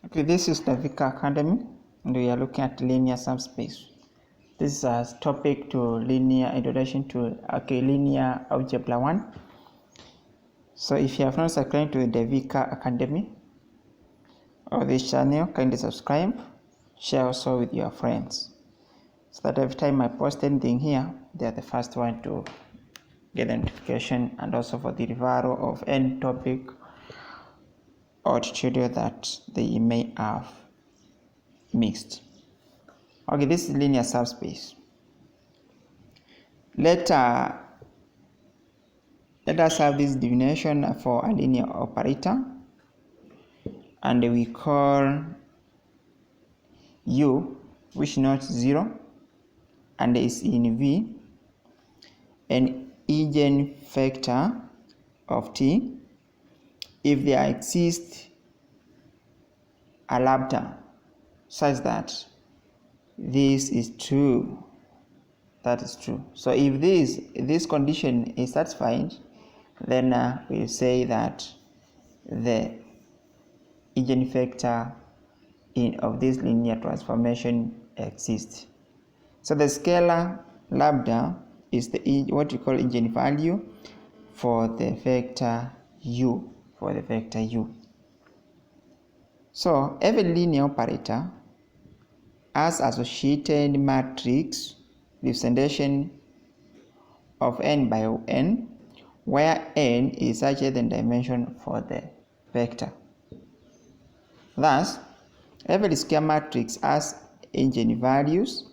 Okay, this is the Vika Academy, and we are looking at linear subspace. This is a topic to linear introduction to linear algebra 1. So if you have not subscribed to the Vika Academy or this channel, kindly subscribe, share also with your friends, so that every time I post anything here, they are the first one to get the notification, and also for the referral of any topic or tutorial that they may have mixed. Okay, this is linear subspace. Let us have this definition for a linear operator, and we call U, which not 0 and is in V, an eigenvector of T if there exists a lambda such that this is true. That is true. So if this condition is satisfied, then we'll say that the eigenvector of this linear transformation exists. So the scalar lambda is what we call eigenvalue for the vector u. So every linear operator has associated matrix representation of n by n, where n is larger than dimension for the vector. Thus, every scalar matrix has eigenvalues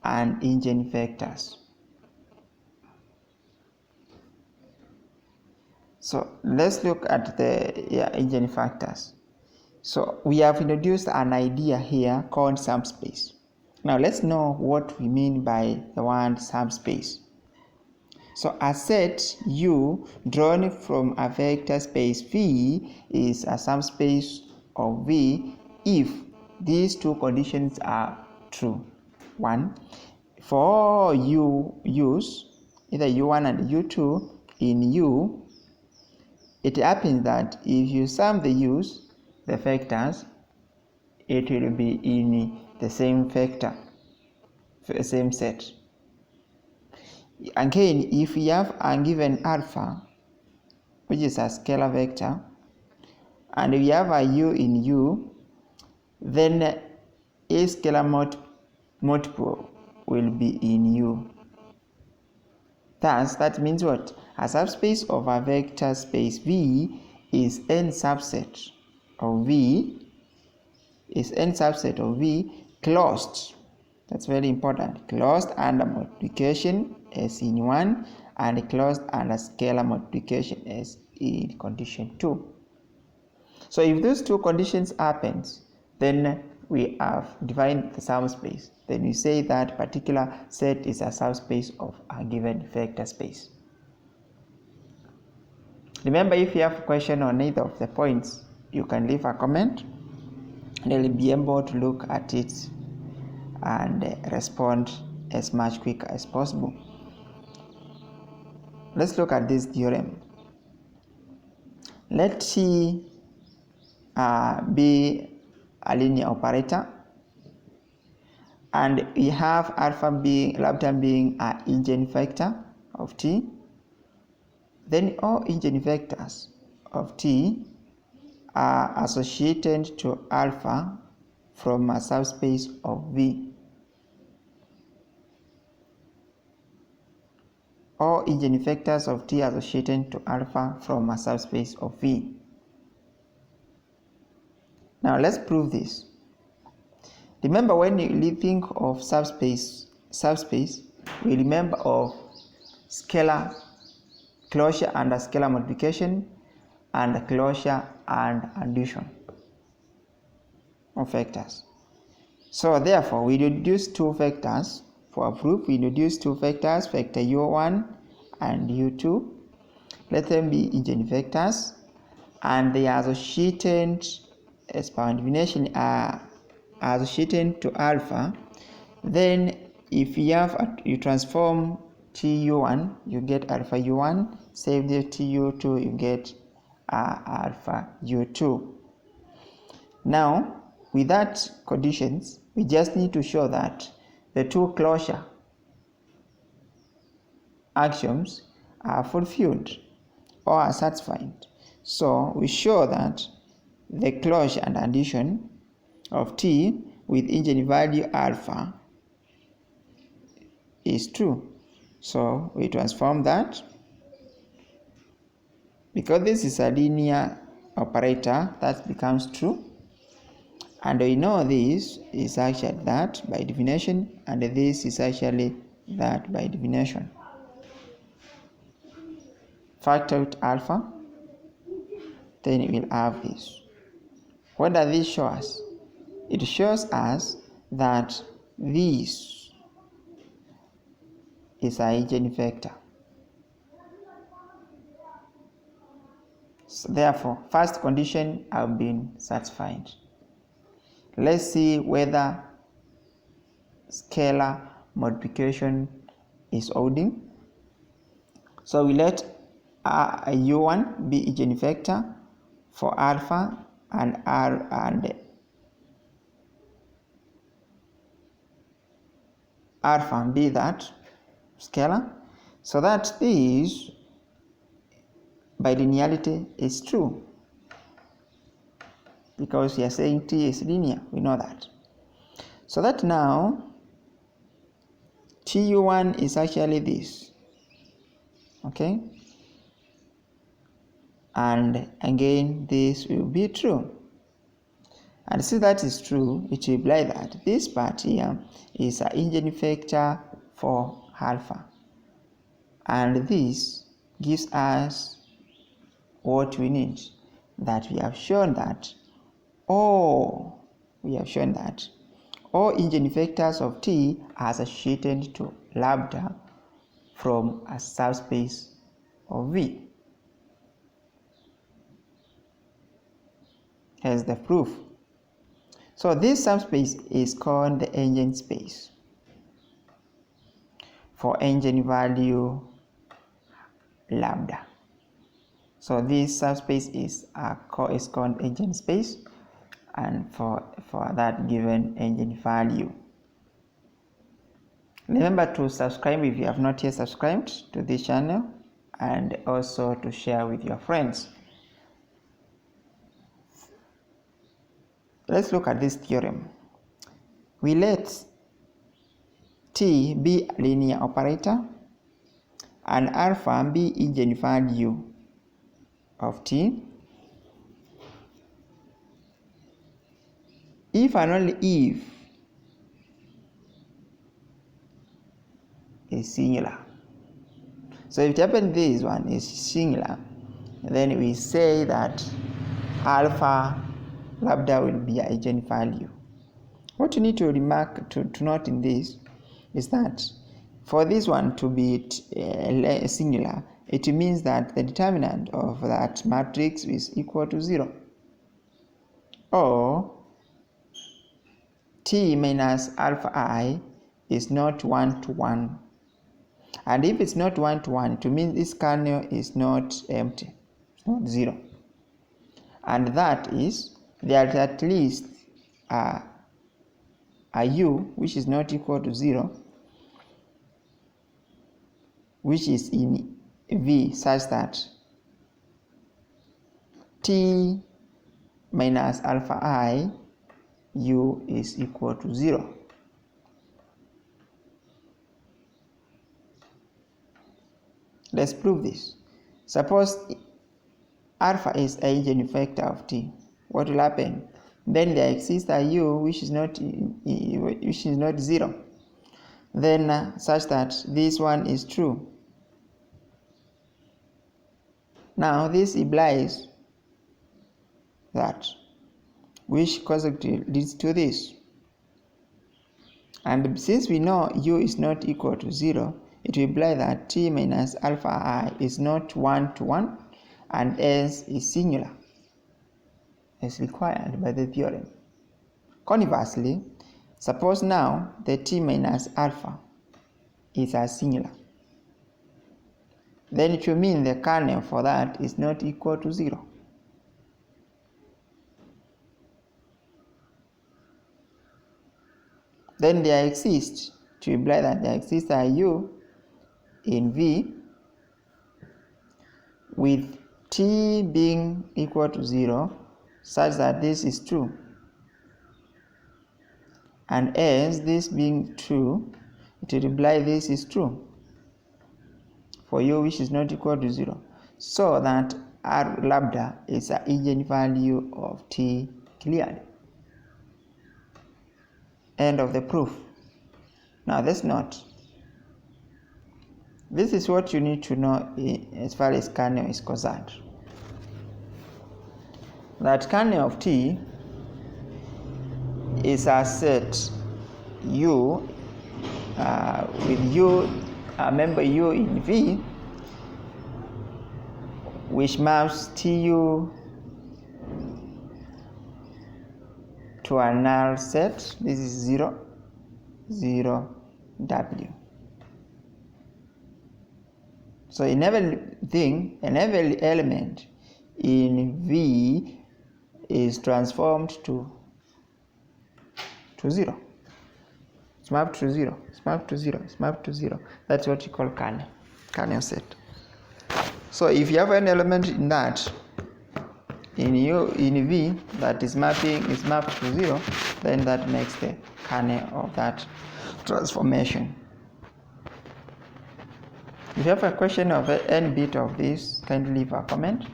and eigenvectors. So let's look at the eigenfactors. So we have introduced an idea here called subspace. Now let's know what we mean by the word subspace. So a set U drawn from a vector space V is a subspace of V if these two conditions are true. 1. For all U's, either U1 and U2 in U, it happens that if you sum the U's, the vectors, it will be in the same vector, the same set. Again, if we have a given alpha, which is a scalar vector, and we have a U in U, then a scalar multiple will be in U. Thus, that means what? A subspace of a vector space V is n subset of V closed. That's very important. Closed under multiplication as in 1 and closed under scalar multiplication as in condition 2. So if those two conditions happens, then we have defined the subspace. Then we say that particular set is a subspace of a given vector space. Remember, if you have a question on either of the points, you can leave a comment and I'll be able to look at it and respond as much quick as possible. Let's look at this theorem. Let T be a linear operator, and we have lambda being an eigenvector of T. Then all eigenvectors of T are associated to alpha from a subspace of V. All eigenvectors of T are associated to alpha from a subspace of V. Now let's prove this. Remember, when you think of subspace, we remember of scalar closure and scalar multiplication and closure and addition of vectors. So therefore, we introduce two vectors. For a proof, we introduce two vectors, vector U1 and U2. Let them be eigenvectors, and they are associated, as per definition, are associated to alpha. Then if you transform TU1, you get alpha U1. Save the TU2, you get alpha U2. Now, with that conditions, we just need to show that the two closure axioms are fulfilled or are satisfied. So we show that the closure and addition of T with eigenvalue alpha is true. So we transform that. Because this is a linear operator, that becomes true. And we know this is actually that by definition, and this is actually that by definition. Factor out alpha, then we will have this. What does this show us? It shows us that this is an eigenvector. So therefore, first condition have been satisfied. Let's see whether scalar multiplication is holding. So we let u1 be eigenvector for alpha and alpha be that scalar, so that this by linearity is true, because we are saying T is linear, we know that. So that now Tu1 is actually this, okay? And again, this will be true. And since that is true, it will imply that this part here is an eigenvector for alpha. And this gives us what we need, that we have shown that all eigenvectors of T are associated to lambda from a subspace of V. Here's the proof. So this subspace is called the Eigen space for eigenvalue lambda. So this subspace is called Eigen space, and for that given eigenvalue. Remember to subscribe if you have not yet subscribed to this channel, and also to share with your friends. Let's look at this theorem. We let T be a linear operator and alpha be eigenvalue of T if and only if is singular. So if it happens this one is singular, then we say that alpha lambda will be an eigenvalue. What you need to remark to note in this is that for this one to be singular, it means that the determinant of that matrix is equal to 0, or T minus alpha I is not 1 to 1. And if it's not 1 to 1, it means this kernel is not empty, it's not 0. And that is, there is at least a u which is not equal to 0, which is in V, such that T minus alpha I u is equal to 0. Let's prove this. Suppose alpha is an eigenvector of T. What will happen? Then there exists a u which is not 0. Then such that this one is true. Now this implies that which consequently leads to this. And since we know u is not equal to 0, it will imply that T minus alpha I is not 1 to 1, and hence is singular, as required by the theorem. Conversely, suppose now the T minus alpha is a singular. Then it will mean the kernel for that is not equal to 0. then there exists, to imply that there exists a u in V with t being equal to 0 such that this is true, and as this being true, it will imply this is true for u which is not equal to 0, so that R lambda is an eigenvalue of t clearly. End of the proof. Now this note. This is what you need to know as far as kernel is concerned. That kernel of T is a set U with U, a member U in V, which maps TU to a null set. This is 0, 0, W. So in everything, and every element in V is transformed to 0. It's mapped to 0. It's mapped to 0. It's mapped to 0. That's what you call kernel set. So if you have an element in that, in V that is mapped to 0, then that makes the kernel of that transformation. If you have a question of any bit of this, kindly leave a comment,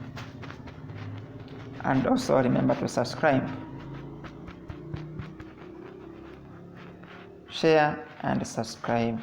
and also remember to subscribe, share and subscribe.